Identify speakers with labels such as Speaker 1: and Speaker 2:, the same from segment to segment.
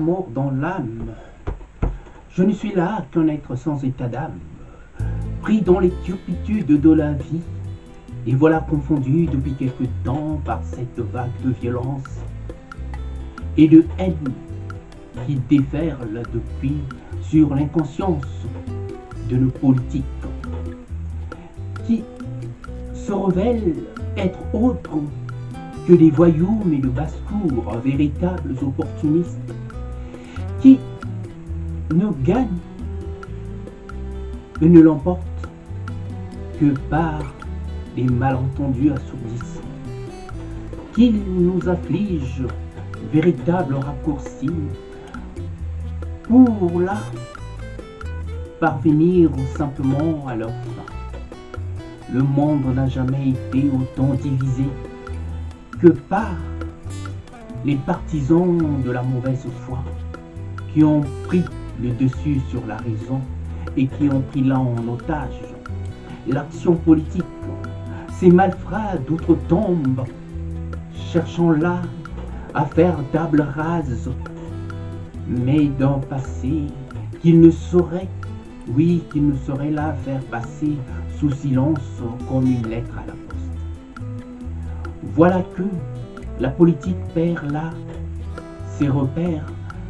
Speaker 1: mort dans l'âme. Je ne suis là qu'un être sans état d'âme, pris dans les turpitudes de la vie, et voilà confondu depuis quelque temps par cette vague de violence et de haine qui déferle depuis sur l'inconscience de nos politiques, qui se révèlent être autres que des voyous mais de basse-cour, véritables opportunistes, qui ne gagnent et ne l'emportent que par des malentendus assourdissants, qu'ils nous affligent, véritables raccourcis, pour là parvenir simplement à leur fin. Le monde n'a jamais été autant divisé que par les partisans de la mauvaise foi qui ont pris le dessus sur la raison et qui ont pris là en otage l'action politique. Ces malfrats d'outre-tombe, cherchant là à faire table rase, mais d'un passé qu'ils ne sauraient, oui, qu'ils ne sauraient là faire passer sous silence comme une lettre à la poste. Voilà que la politique perd là ses repères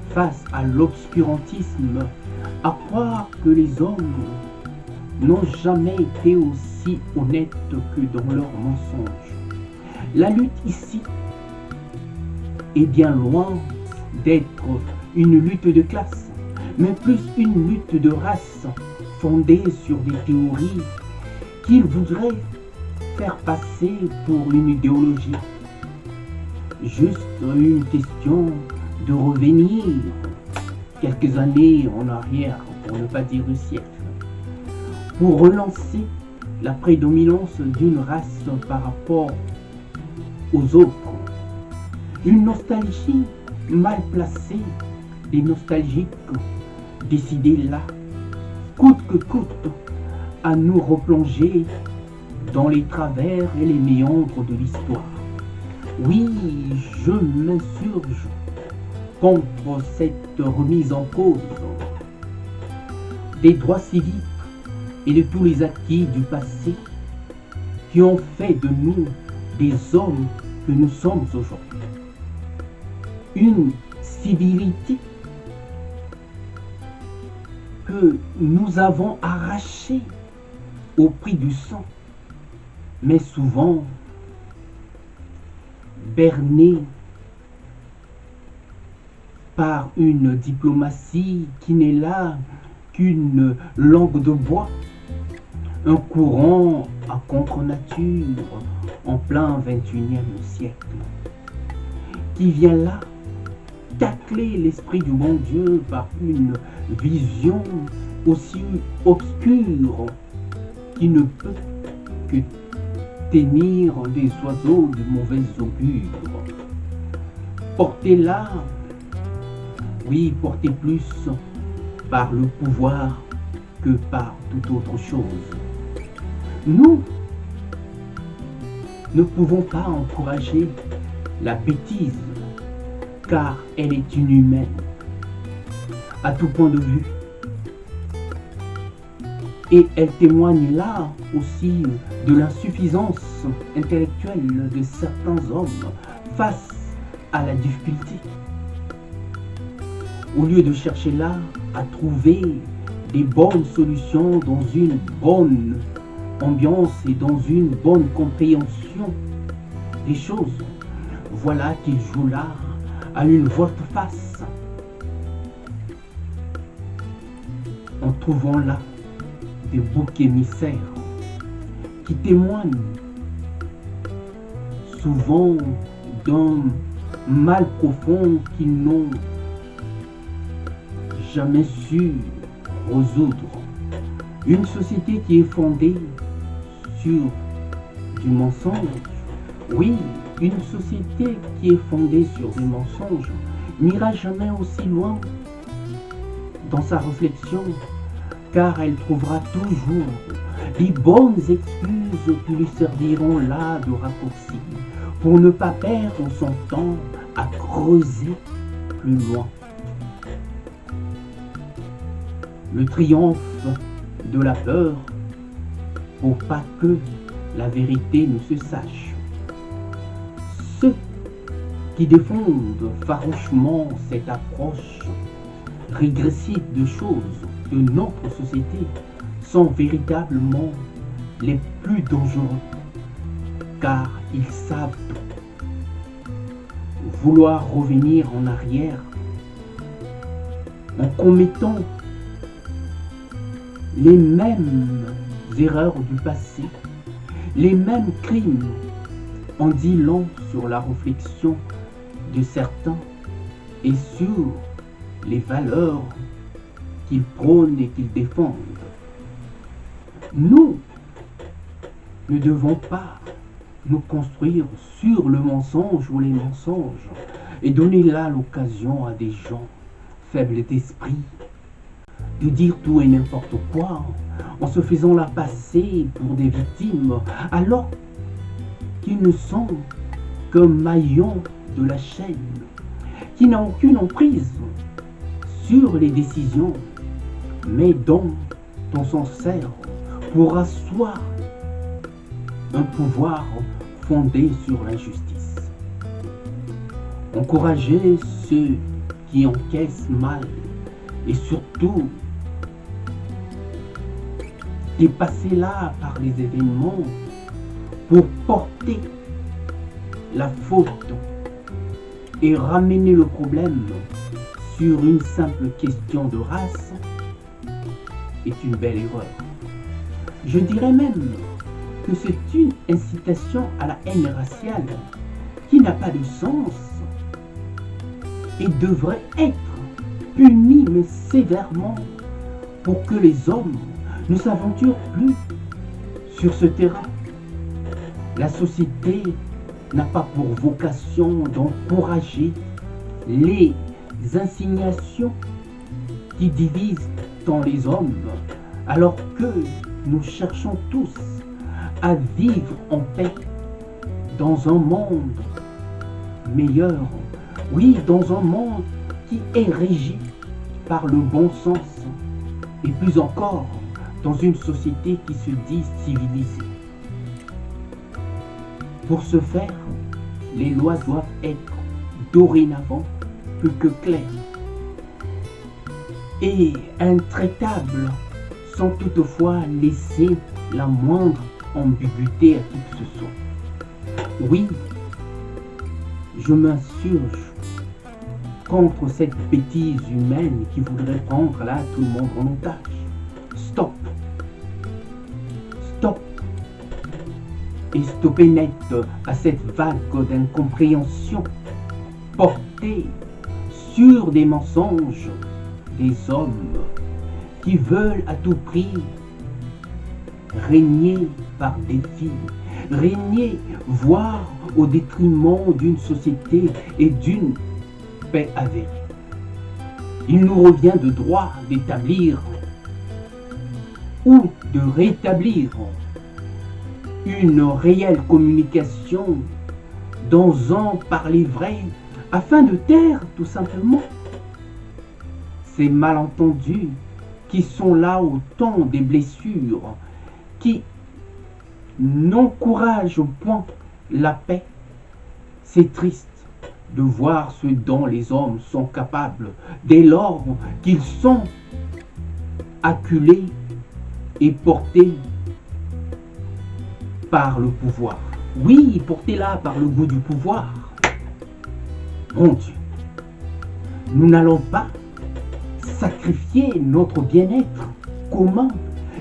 Speaker 1: face à l'obscurantisme, à croire que les hommes n'ont jamais été aussi honnêtes que dans leurs mensonges. La lutte ici est bien loin d'être une lutte de classe, mais plus une lutte de race fondée sur des théories qu'ils voudraient faire passer pour une idéologie. Juste une question de revenir quelques années en arrière, pour ne pas dire le siècle, pour relancer la prédominance d'une race par rapport aux autres. Une nostalgie mal placée, des nostalgiques décidés là, coûte que coûte, à nous replonger dans les travers et les méandres de l'histoire. Oui, je m'insurge contre cette remise en cause des droits civiques et de tous les acquis du passé qui ont fait de nous des hommes que nous sommes aujourd'hui. Une civilité que nous avons arrachée au prix du sang, mais souvent bernée par une diplomatie qui n'est là qu'une langue de bois, un courant à contre-nature en plein XXIe siècle, qui vient là tacler l'esprit du bon Dieu par une vision aussi obscure qui ne peut que tenir des oiseaux de mauvais augure. Portez là, oui, portez plus par le pouvoir que par toute autre chose. Nous ne pouvons pas encourager la bêtise, car elle est inhumaine à tout point de vue. Et elle témoigne là aussi de l'insuffisance intellectuelle de certains hommes face à la difficulté. Au lieu de chercher là à trouver des bonnes solutions dans une bonne ambiance et dans une bonne compréhension des choses, voilà qu'ils jouent là à une volte-face en trouvant là des boucs émissaires qui témoignent souvent d'un mal profond qu'ils n'ont jamais su résoudre. Une société qui est fondée sur du mensonge, oui, une société qui est fondée sur du mensonge n'ira jamais aussi loin dans sa réflexion, car elle trouvera toujours les bonnes excuses qui lui serviront là de raccourci pour ne pas perdre son temps à creuser plus loin. le triomphe de la peur pour pas que la vérité ne se sache. Ceux qui défendent farouchement cette approche régressive de choses de notre société sont véritablement les plus dangereux, car ils savent tout. Vouloir revenir en arrière en commettant les mêmes erreurs du passé, les mêmes crimes, en dit long sur la réflexion de certains et sur les valeurs qu'ils prônent et qu'ils défendent. Nous ne devons pas nous construire sur le mensonge ou les mensonges et donner là l'occasion à des gens faibles d'esprit de dire tout et n'importe quoi en se faisant la passer pour des victimes alors qu'ils ne sont qu'un maillon de la chaîne qui n'a aucune emprise sur les décisions mais dont on s'en sert pour asseoir un pouvoir fondé sur l'injustice. Encourager ceux qui encaissent mal et surtout dépasser là par les événements pour porter la faute et ramener le problème sur une simple question de race est une belle erreur. Je dirais même que c'est une incitation à la haine raciale qui n'a pas de sens et devrait être punie mais sévèrement pour que les hommes ne s'aventurent plus sur ce terrain. La société n'a pas pour vocation d'encourager les insignations qui divisent tant les hommes, alors que nous cherchons tous à vivre en paix dans un monde meilleur, oui, dans un monde qui est régi par le bon sens et plus encore dans une société qui se dit civilisée. Pour ce faire, les lois doivent être dorénavant plus que claires et intraitables sans toutefois laisser la moindre ambiguïté à qui que ce soit. Oui, je m'insurge contre cette bêtise humaine qui voudrait prendre là tout le monde en otage. Stop. Stop. Et stopper net à cette vague d'incompréhension portée sur des mensonges des hommes qui veulent à tout prix régner par défi, régner, voire au détriment d'une société et d'une paix avérée. Il nous revient de droit d'établir ou de rétablir une réelle communication dans un parler vrai afin de taire tout simplement ces malentendus qui sont là au temps des blessures, qui n'encouragent au point la paix. C'est triste de voir ce dont les hommes sont capables dès lors qu'ils sont acculés et portés par le pouvoir. Oui, portés là par le goût du pouvoir. Mon Dieu, nous n'allons pas sacrifier notre bien-être commun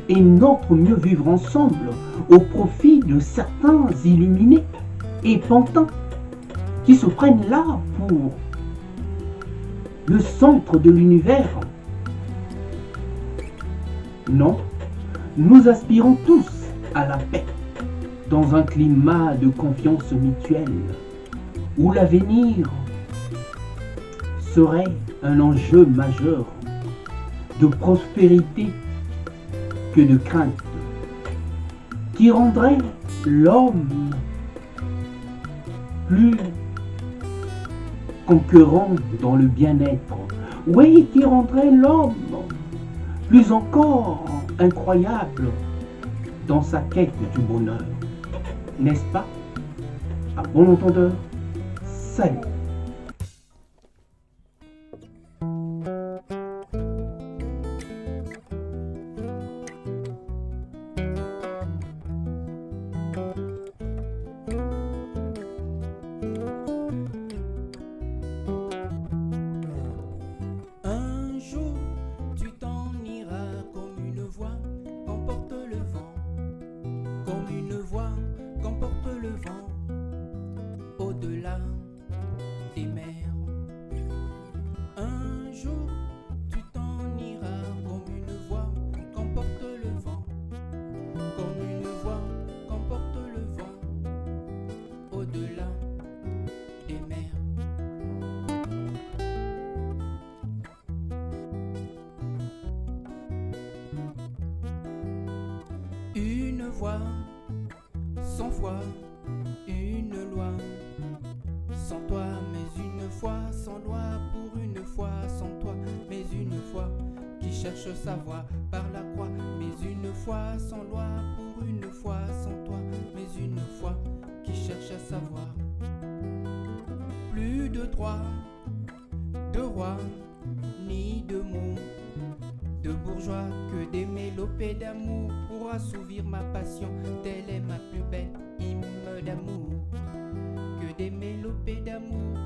Speaker 1: et notre mieux vivre ensemble au profit de certains illuminés et pantins qui se prennent là pour le centre de l'univers. Non, nous aspirons tous à la paix dans un climat de confiance mutuelle où l'avenir serait un enjeu majeur de prospérité que de crainte, qui rendrait l'homme plus concurrent dans le bien-être, oui, qui rendrait l'homme plus encore incroyable dans sa quête du bonheur. N'est-ce pas? À bon entendeur, salut.
Speaker 2: Un jour, tu t'en iras comme une voix qu'emporte le vent, comme une voix qu'emporte le vent, au-delà des mers. Un jour, tu t'en iras comme une voix qu'emporte le vent, comme une voix qu'emporte le vent, au-delà des mers. Une voix, sans foi, une loi, sans toi, mais une foi, sans loi, pour une fois, sans toi, mais une foi, qui cherche sa voie par la croix, mais une foi, sans loi, pour une fois, sans toi, mais une foi, qui cherche à savoir. Plus de droit, de roi, ni de mots, de bourgeois, que des mélopées d'amour pour assouvir ma passion, telle est ma plus belle hymne d'amour. Que des mélopées d'amour